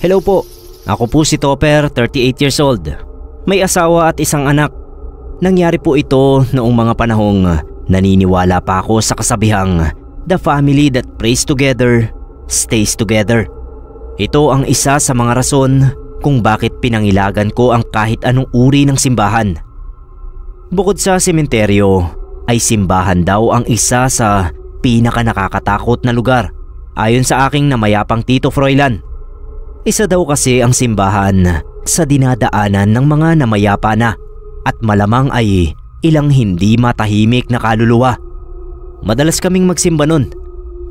Hello po. Ako po si Topper, 38 years old. May asawa at isang anak. Nangyari po ito noong mga panahong naniniwala pa ako sa kasabihang the family that prays together stays together. Ito ang isa sa mga rason kung bakit pinangilagan ko ang kahit anong uri ng simbahan. Bukod sa sementeryo, ay simbahan daw ang isa sa pinaka nakakatakot na lugar ayon sa aking namayapang Tito Froilan. Isa daw kasi ang simbahan sa dinadaanan ng mga namayapa na at malamang ay ilang hindi matahimik na kaluluwa. Madalas kaming magsimba nun.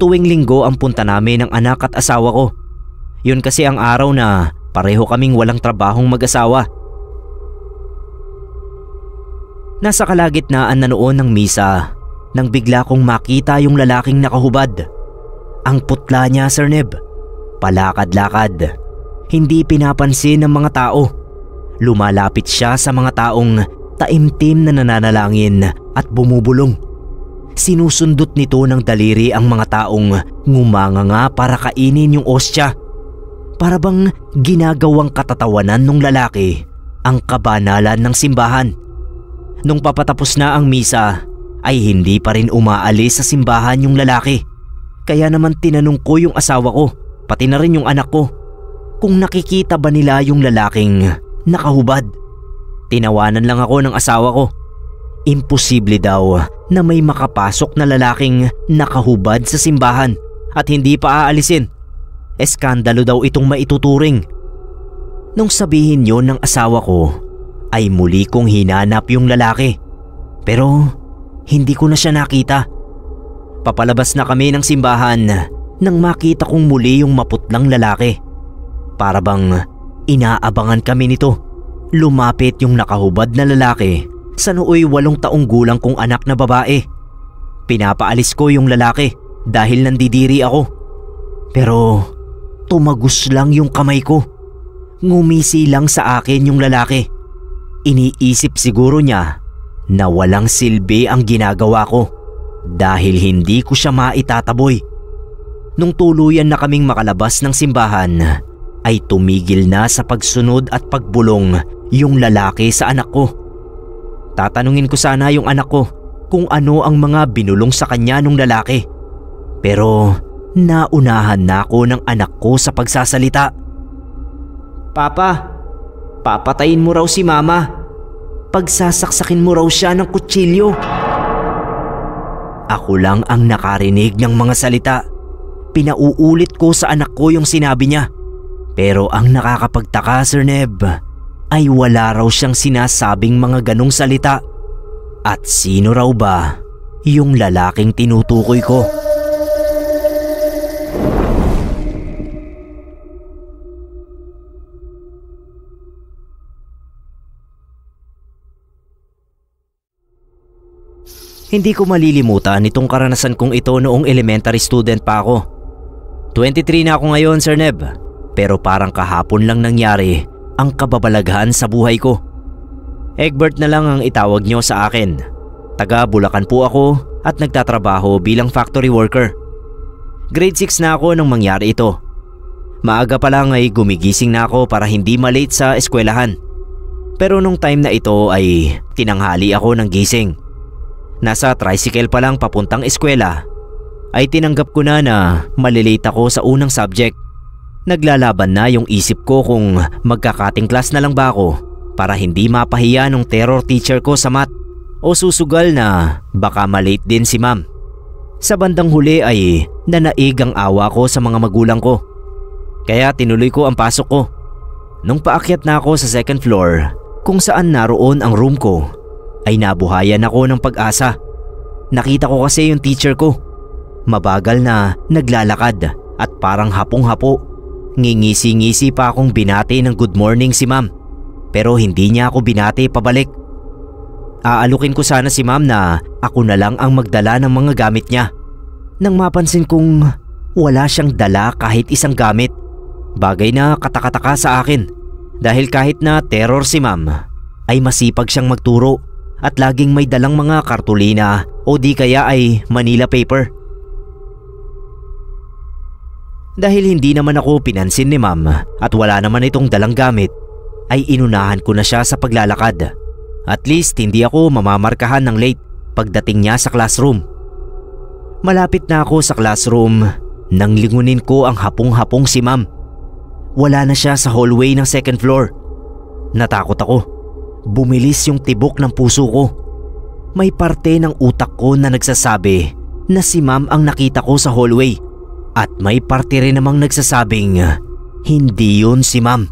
Tuwing linggo ang punta namin ng anak at asawa ko. Yun kasi ang araw na pareho kaming walang trabahong mag-asawa. Nasa kalagitnaan na noon ng misa nang bigla kong makita yung lalaking nakahubad. Ang putla niya, Sir Neb. Palakad-lakad. Hindi pinapansin ng mga tao. Lumalapit siya sa mga taong taimtim na nananalangin at bumubulong. Sinusundot nito ng daliri ang mga taong ngumanganga para kainin yung ostya. Para bang ginagawang katatawanan ng lalaki ang kabanalan ng simbahan. Nung papatapos na ang misa ay hindi pa rin umaalis sa simbahan yung lalaki. Kaya naman tinanong ko yung asawa ko, pati na rin yung anak ko, kung nakikita ba nila yung lalaking nakahubad. Tinawanan lang ako ng asawa ko. Imposible daw na may makapasok na lalaking nakahubad sa simbahan at hindi pa aalisin. Eskandalo daw itong maituturing. Nung sabihin yon ng asawa ko, ay muli kong hinanap yung lalaki. Pero hindi ko na siya nakita. Papalabas na kami ng simbahan nang makita kong muli yung maputlang lalaki. Para bang inaabangan kami nito. Lumapit yung nakahubad na lalaki sa nooy 8 taong gulang kong anak na babae. Pinapaalis ko yung lalaki dahil nandidiri ako. Pero tumagos lang yung kamay ko. Ngumisi lang sa akin yung lalaki. Iniisip siguro niya na walang silbi ang ginagawa ko dahil hindi ko siya maitataboy. Nung tuluyan na kaming makalabas ng simbahan, ay tumigil na sa pagsunod at pagbulong yung lalaki sa anak ko. Tatanungin ko sana yung anak ko kung ano ang mga binulong sa kanya nung lalaki. Pero naunahan na ako ng anak ko sa pagsasalita. Papa, papatayin mo raw si mama. Pagsasaksakin mo raw siya ng kutsilyo. Ako lang ang nakarinig ng mga salita. Pinauulit ko sa anak ko yung sinabi niya. Pero ang nakakapagtaka, Sir Neb, ay wala raw siyang sinasabing mga ganong salita. At sino raw ba yung lalaking tinutukoy ko? Hindi ko malilimutan itong karanasan kong ito noong elementary student pa ako. 23 na ako ngayon, Sir Neb. Pero parang kahapon lang nangyari ang kababalaghan sa buhay ko. Egbert na lang ang itawag nyo sa akin. Taga Bulacan po ako at nagtatrabaho bilang factory worker. Grade 6 na ako nung mangyari ito. Maaga pa lang ay gumigising na ako para hindi malate sa eskwelahan. Pero nung time na ito ay tinanghali ako ng gising. Nasa tricycle pa lang papuntang eskwela ay tinanggap ko na malilate ako sa unang subject. Naglalaban na yung isip ko kung magkakating class na lang ba ako para hindi mapahiya ng terror teacher ko sa math o susugal na baka malate din si ma'am. Sa bandang huli ay nanaig ang awa ko sa mga magulang ko. Kaya tinuloy ko ang pasok ko. Nung paakyat na ako sa second floor kung saan naroon ang room ko ay nabuhayan ako ng pag-asa. Nakita ko kasi yung teacher ko. Mabagal na naglalakad at parang hapong-hapo. Ngingisi-ngisi pa akong binati ng good morning si ma'am. Pero hindi niya ako binati pabalik. Aalukin ko sana si ma'am na ako na lang ang magdala ng mga gamit niya. Nang mapansin kong wala siyang dala kahit isang gamit. Bagay na katakataka sa akin. Dahil kahit na terror si ma'am, ay masipag siyang magturo at laging may dalang mga kartulina o di kaya ay Manila paper. Dahil hindi naman ako pinansin ni ma'am at wala naman itong dalang gamit, ay inunahan ko na siya sa paglalakad. At least hindi ako mamamarkahan ng late pagdating niya sa classroom. Malapit na ako sa classroom nang lingunin ko ang hapong-hapong si ma'am. Wala na siya sa hallway ng second floor. Natakot ako. Bumilis yung tibok ng puso ko. May parte ng utak ko na nagsasabi na si ma'am ang nakita ko sa hallway. At may parte rin namang nagsasabing hindi yun si ma'am.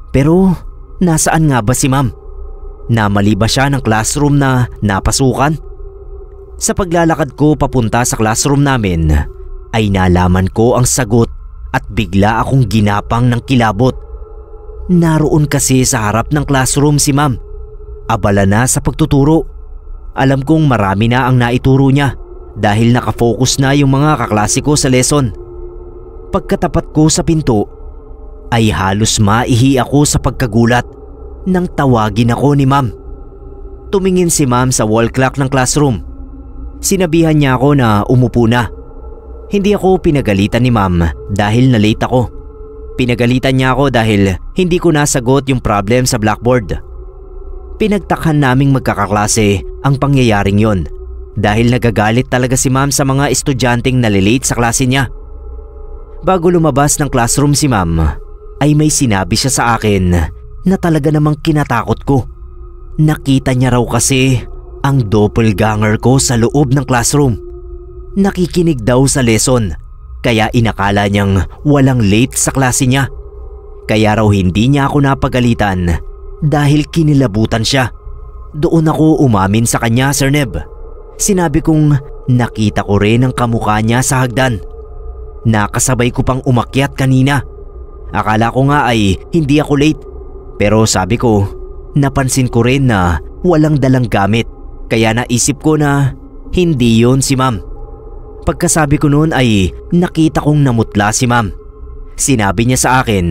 Pero nasaan nga ba si ma'am? Namali ba siya ng classroom na napasukan? Sa paglalakad ko papunta sa classroom namin ay nalaman ko ang sagot at bigla akong ginapang ng kilabot. Naroon kasi sa harap ng classroom si ma'am. Abala na sa pagtuturo. Alam kong marami na ang naituro niya dahil nakafocus na yung mga kaklase ko sa lesson. Pagkatapat ko sa pinto ay halos maihi ako sa pagkagulat nang tawagin ako ni ma'am. Tumingin si ma'am sa wall clock ng classroom. Sinabihan niya ako na umupo na. Hindi ako pinagalitan ni ma'am dahil na-late ako. Pinagalitan niya ako dahil hindi ko nasagot yung problem sa blackboard. Pinagtakhan naming magkakaklase ang pangyayaring yon dahil nagagalit talaga si ma'am sa mga estudyanteng nalilate sa klase niya. Bago lumabas ng classroom si ma'am ay may sinabi siya sa akin na talaga namang kinatakot ko. Nakita niya raw kasi ang doppelganger ko sa loob ng classroom. Nakikinig daw sa lesson kaya inakala niyang walang late sa klase niya. Kaya raw hindi niya ako napagalitan dahil kinilabutan siya. Doon ako umamin sa kanya, Sir Neb. Sinabi kong nakita ko rin ang kamukha niya sa hagdan. Nakasabay ko pang umakyat kanina. Akala ko nga ay hindi ako late. Pero sabi ko, napansin ko rin na walang dalang gamit. Kaya naisip ko na hindi yon si ma'am. Pagkasabi ko noon ay nakita kong namutla si ma'am. Sinabi niya sa akin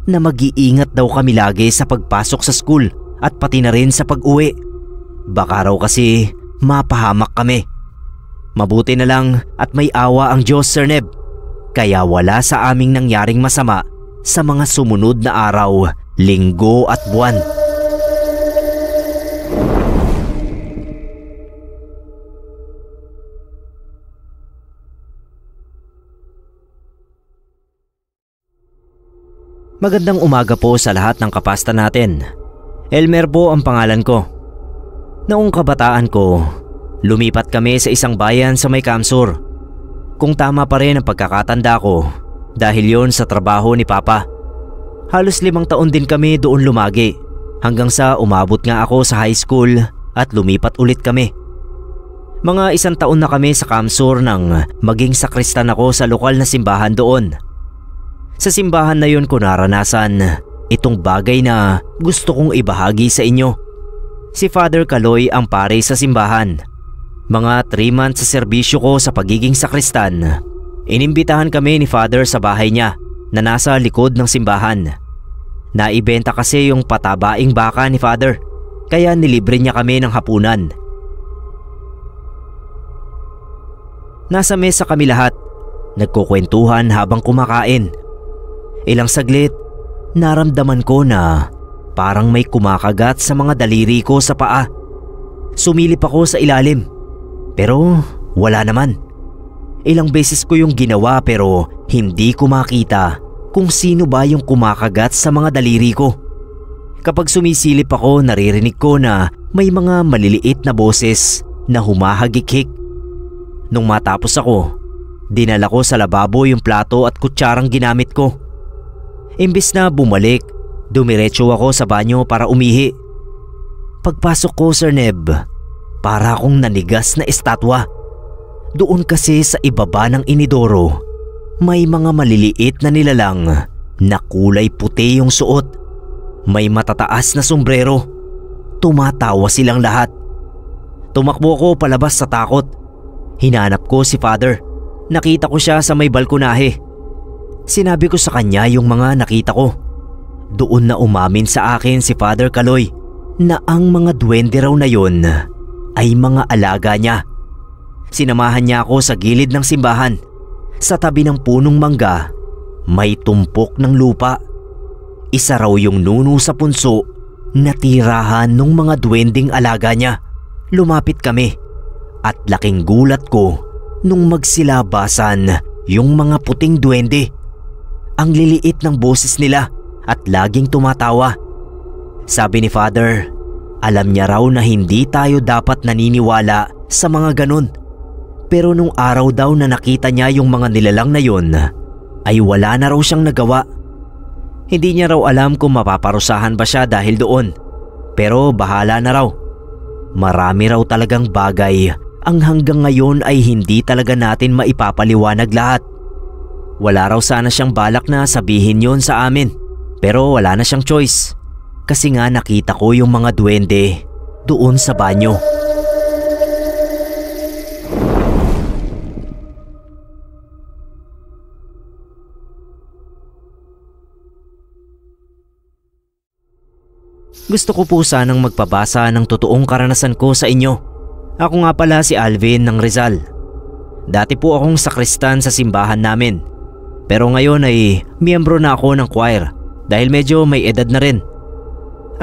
na mag-iingat daw kami lagi sa pagpasok sa school at pati na rin sa pag-uwi. Baka raw kasi mapahamak kami. Mabuti na lang at may awa ang Diyos, Sir Neb. Kaya wala sa aming nangyaring masama sa mga sumunod na araw, linggo at buwan. Magandang umaga po sa lahat ng kapasta natin. Elmer po ang pangalan ko. Noong kabataan ko, lumipat kami sa isang bayan sa may Kamsur. Kung tama pa rin ang pagkakatanda ko dahil yon sa trabaho ni Papa. Halos 5 taon din kami doon lumagi hanggang sa umabot nga ako sa high school at lumipat ulit kami. Mga 1 taon na kami sa Kamsur nang maging sakristan ako sa lokal na simbahan doon. Sa simbahan na yun ko naranasan itong bagay na gusto kong ibahagi sa inyo. Si Father Kaloy ang pare sa simbahan. Mga 3 months sa serbisyo ko sa pagiging sakristan, inimbitahan kami ni Father sa bahay niya na nasa likod ng simbahan. Naibenta kasi yung patabaing baka ni Father, kaya nilibre niya kami ng hapunan. Nasa mesa kami lahat, nagkukwentuhan habang kumakain. Ilang saglit, naramdaman ko na parang may kumakagat sa mga daliri ko sa paa. Sumilip ako sa ilalim, pero wala naman. Ilang beses ko yung ginawa pero hindi ko makita kung sino ba yung kumakagat sa mga daliri ko. Kapag sumisilip ako, naririnig ko na may mga maliliit na boses na humahagik-hik. Nung matapos ako, dinala ko sa lababo yung plato at kutsarang ginamit ko. Imbis na bumalik, dumiretso ako sa banyo para umihi. Pagpasok ko, Sir Neb, para akong nanigas na estatwa. Doon kasi sa ibaba ng inidoro, may mga maliliit na nilalang na kulay puti yung suot. May matataas na sombrero. Tumatawa silang lahat. Tumakbo ko palabas sa takot. Hinanap ko si Father. Nakita ko siya sa may balkonahe. Sinabi ko sa kanya yung mga nakita ko. Doon na umamin sa akin si Father Kaloy na ang mga duwende raw na yon ay mga alaga niya. Sinamahan niya ako sa gilid ng simbahan, sa tabi ng punong mangga may tumpok ng lupa. Isa raw yung nuno sa punso na tirahan ng mga duwending alaga niya. Lumapit kami at laking gulat ko nung magsilabasan yung mga puting duwende. Ang liliit ng boses nila at laging tumatawa. Sabi ni Father, alam niya raw na hindi tayo dapat naniniwala sa mga ganun. Pero nung araw daw na nakita niya yung mga nilalang na yun, ay wala na raw siyang nagawa. Hindi niya raw alam kung mapaparusahan ba siya dahil doon. Pero bahala na raw. Marami raw talagang bagay ang hanggang ngayon ay hindi talaga natin maipapaliwanag lahat. Wala raw sana siyang balak na sabihin yon sa amin. Pero wala na siyang choice. Kasi nga nakita ko yung mga duwende doon sa banyo. Gusto ko po sanang magpabasa ng totoong karanasan ko sa inyo. Ako nga pala si Alvin ng Rizal. Dati po akong sakristan sa simbahan namin. Pero ngayon ay miyembro na ako ng choir dahil medyo may edad na rin.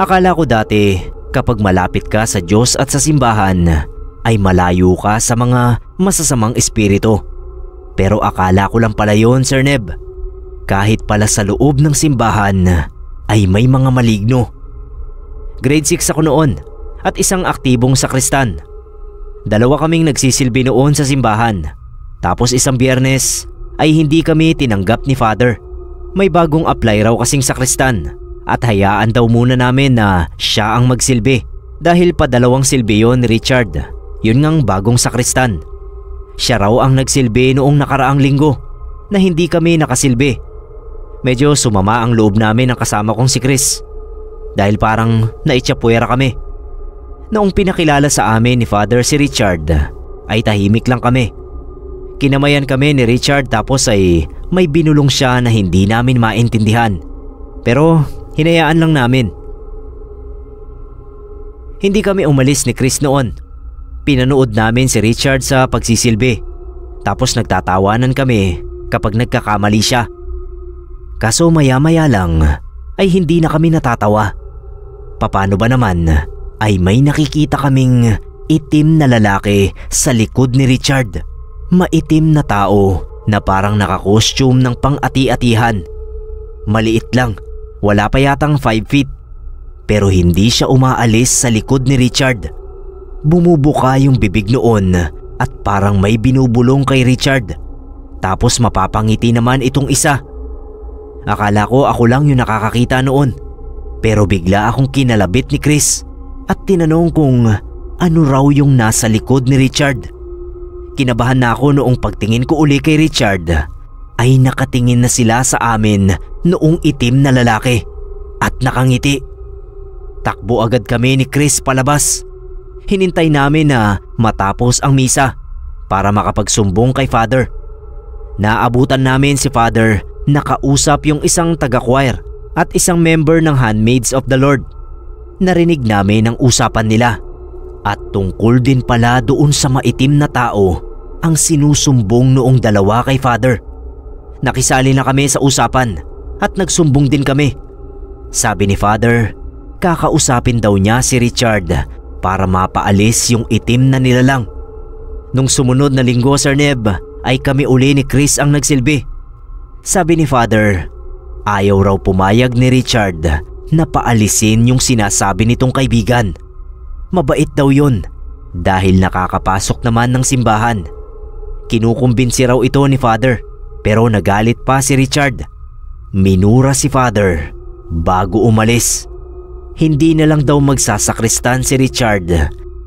Akala ko dati kapag malapit ka sa Diyos at sa simbahan ay malayo ka sa mga masasamang espiritu. Pero akala ko lang pala yun, Sir Neb. Kahit pala sa loob ng simbahan ay may mga maligno. Grade 6 ako noon at isang aktibong sakristan. Dalawa kaming nagsisilbi noon sa simbahan. Tapos isang Biyernes ay hindi kami tinanggap ni Father. May bagong apply raw kasing sakristan at hayaan daw muna namin na siya ang magsilbi dahil padalawang silbi yon ni Richard. Yun ngang bagong sakristan. Siya raw ang nagsilbi noong nakaraang linggo na hindi kami nakasilbi. Medyo sumama ang loob namin ng kasama kong si Chris dahil parang naitsapuera kami. Noong pinakilala sa amin ni Father si Richard ay tahimik lang kami. Kinamayan kami ni Richard tapos ay may binulong siya na hindi namin maintindihan. Pero hinayaan lang namin. Hindi kami umalis ni Chris noon. Pinanood namin si Richard sa pagsisilbi. Tapos nagtatawanan kami kapag nagkakamali siya. Kaso maya-maya lang ay hindi na kami natatawa. Paano ba naman ay may nakikita kaming itim na lalaki sa likod ni Richard. Maitim na tao na parang naka-costume ng pang-ati-atihan. Maliit lang, wala pa yatang 5 feet. Pero hindi siya umaalis sa likod ni Richard. Bumubuka yung bibig noon at parang may binubulong kay Richard. Tapos mapapangiti naman itong isa. Akala ko ako lang yung nakakakita noon. Pero bigla akong kinalabit ni Chris at tinanong kung ano raw yung nasa likod ni Richard. Kinabahan na ako noong pagtingin ko uli kay Richard ay nakatingin na sila sa amin noong itim na lalaki at nakangiti. Takbo agad kami ni Chris palabas. Hinintay namin na matapos ang misa para makapagsumbong kay Father. Naabutan namin si Father, nakausap yung isang taga-choir at isang member ng Handmaids of the Lord. Narinig namin ang usapan nila at tungkol din pala doon sa maitim na tao ang sinusumbong noong dalawa kay Father. Nakisali na kami sa usapan at nagsumbong din kami. Sabi ni Father, kakausapin daw niya si Richard para mapaalis yung itim na nilalang. Nung sumunod na linggo, Sir Neb, ay kami uli ni Chris ang nagsilbi. Sabi ni Father, ayaw raw pumayag ni Richard na paalisin yung sinasabi nitong kaibigan. Mabait daw yun dahil nakakapasok naman ng simbahan. Kinukumbinsi raw ito ni Father pero nagalit pa si Richard. Minura si Father bago umalis. Hindi na lang daw magsasakristan si Richard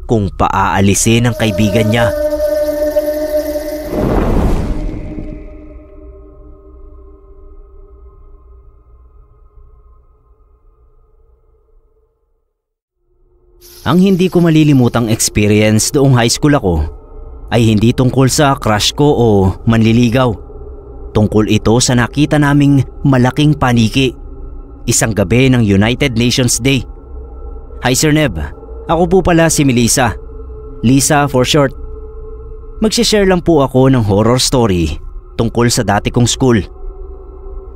kung paaalisin ang kaibigan niya. Ang hindi ko malilimutang experience noong high school ako ay hindi tungkol sa crush ko o manliligaw. Tungkol ito sa nakita naming malaking paniki isang gabi ng United Nations Day. Hi Sir Neb, ako po pala si Melissa. Lisa for short. Magsishare lang po ako ng horror story tungkol sa dati kong school.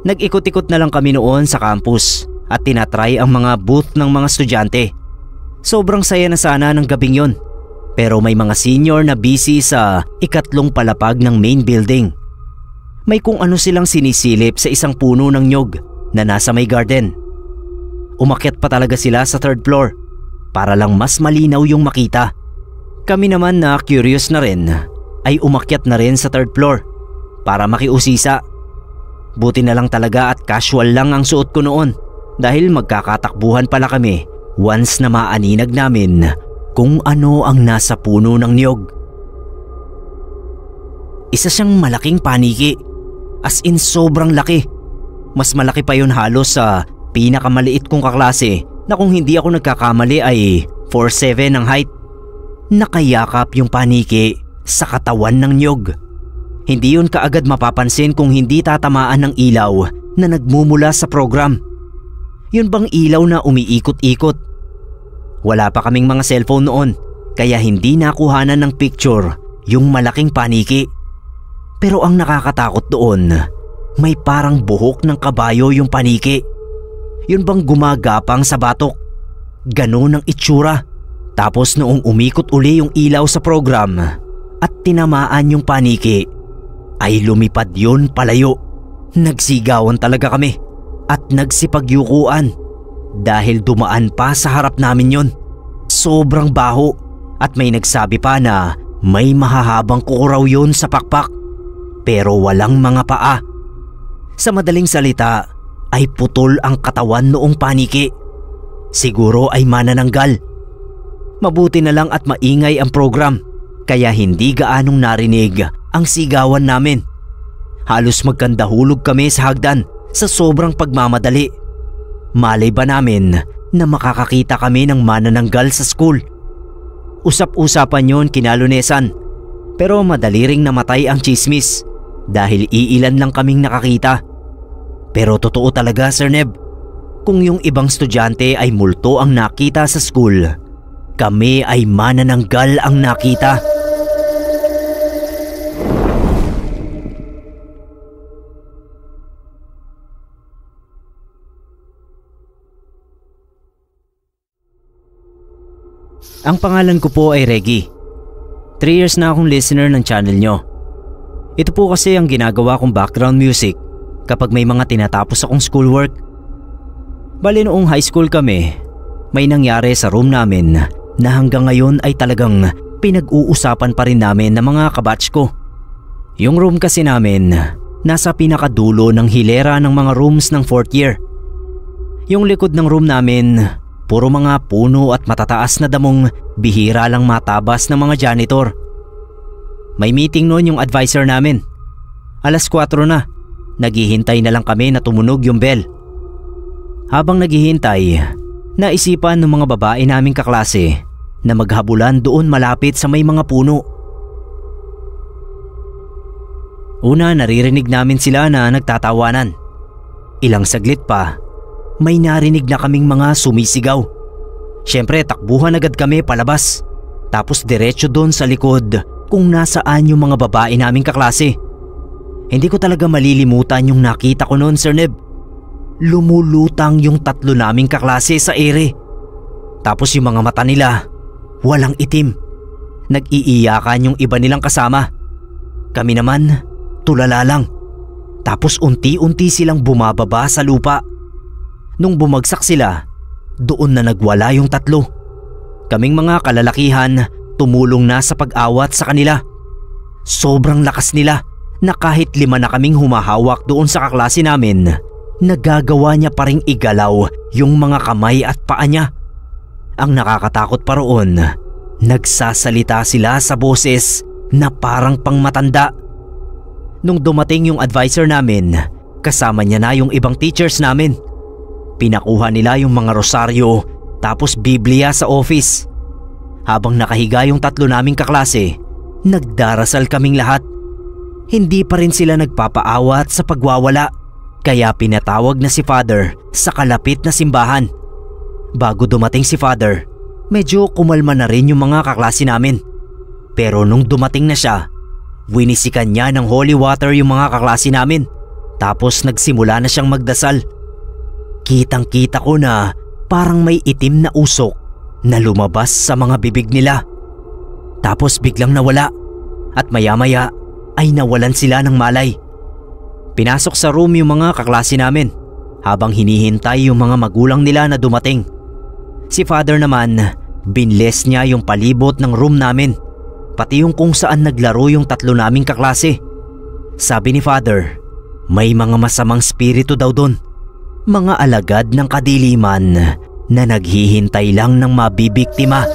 Nag-ikot-ikot na lang kami noon sa campus at tinatry ang mga booth ng mga estudyante. Sobrang saya na sana ng gabing yon. Pero may mga senior na busy sa ikatlong palapag ng main building. May kung ano silang sinisilip sa isang puno ng nyog na nasa may garden. Umakyat pa talaga sila sa third floor para lang mas malinaw yung makita. Kami naman na curious na rin ay umakyat na rin sa third floor para makiusisa. Buti na lang talaga at casual lang ang suot ko noon dahil magkakatakbuhan pala kami once na maaninag namin kung ano ang nasa puno ng niyog. Isa siyang malaking paniki, as in sobrang laki. Mas malaki pa yun halos sa pinakamaliit kong kaklase na kung hindi ako nagkakamali ay 4'7" ang height. Nakayakap yung paniki sa katawan ng niyog. Hindi yun kaagad mapapansin kung hindi tatamaan ng ilaw na nagmumula sa program. Yun bang ilaw na umiikot-ikot? Wala pa kaming mga cellphone noon kaya hindi nakuhanan ng picture yung malaking paniki. Pero ang nakakatakot doon, may parang buhok ng kabayo yung paniki. Yun bang gumagapang sa batok? Ganun ang itsura. Tapos noong umikot uli yung ilaw sa program at tinamaan yung paniki, ay lumipad yun palayo. Nagsigawan talaga kami at nagsipagyukuan dahil dumaan pa sa harap namin yun. Sobrang baho at may nagsabi pa na may mahahabang kuko raw yun sa pakpak pero walang mga paa. Sa madaling salita ay putol ang katawan noong paniki. Siguro ay manananggal. Mabuti na lang at maingay ang program kaya hindi gaanong narinig ang sigawan namin. Halos magkandahulog kami sa hagdan sa sobrang pagmamadali. Malay ba namin na makakakita kami ng manananggal sa school? Usap-usapan yon kina Lunesan pero madali ring namatay ang chismis dahil iilan lang kaming nakakita. Pero totoo talaga Sir Neb, kung yung ibang estudyante ay multo ang nakita sa school, kami ay manananggal ang nakita. Ang pangalan ko po ay Reggie. 3 years na akong listener ng channel nyo. Ito po kasi ang ginagawa kong background music kapag may mga tinatapos akong schoolwork. Bali noong high school kami, may nangyari sa room namin na hanggang ngayon ay talagang pinag-uusapan pa rin namin ng mga kabatch ko. Yung room kasi namin nasa pinakadulo ng hilera ng mga rooms ng 4th year. Yung likod ng room namin, puro mga puno at matataas na damong bihira lang matabas ng mga janitor. May meeting noon yung advisor namin. 4:00 na, naghihintay na lang kami na tumunog yung bell. Habang naghihintay, naisipan ng mga babae naming kaklase na maghabulan doon malapit sa may mga puno. Una, naririnig namin sila na nagtatawanan. Ilang saglit pa, may narinig na kaming mga sumisigaw. Siyempre takbuhan agad kami palabas. Tapos diretso doon sa likod kung nasaan yung mga babae naming kaklase. Hindi ko talaga malilimutan yung nakita ko noon Sir Neb. Lumulutang yung 3 naming kaklase sa ere. Tapos yung mga mata nila, walang itim. Nag-iiyakan yung iba nilang kasama. Kami naman, tulala lang. Tapos unti-unti silang bumababa sa lupa. Nung bumagsak sila, doon na nagwala yung 3. Kaming mga kalalakihan tumulong na sa pag-awat sa kanila. Sobrang lakas nila na kahit 5 na kaming humahawak doon sa kaklase namin, nagagawa niya pa ring igalaw yung mga kamay at paa niya. Ang nakakatakot pa roon, nagsasalita sila sa boses na parang pangmatanda. Nung dumating yung advisor namin, kasama niya na yung ibang teachers namin. Pinakuha nila yung mga rosaryo tapos Biblia sa office. Habang nakahiga yung 3 naming kaklase, nagdarasal kaming lahat. Hindi pa rin sila nagpapaawat sa pagwawala, kaya pinatawag na si Father sa kalapit na simbahan. Bago dumating si Father, medyo kumalma na rin yung mga kaklase namin. Pero nung dumating na siya, winisikan niya ng holy water yung mga kaklase namin Tapos nagsimula na siyang magdasal. Kitang-kita ko na parang may itim na usok na lumabas sa mga bibig nila. Tapos biglang nawala at maya-maya ay nawalan sila ng malay. Pinasok sa room yung mga kaklase namin habang hinihintay yung mga magulang nila na dumating. Si Father naman, binles niya yung palibot ng room namin, pati yung kung saan naglaro yung tatlo naming kaklase. Sabi ni Father, may mga masamang spirito daw doon. Mga alagad ng kadiliman na naghihintay lang ng mabibiktima.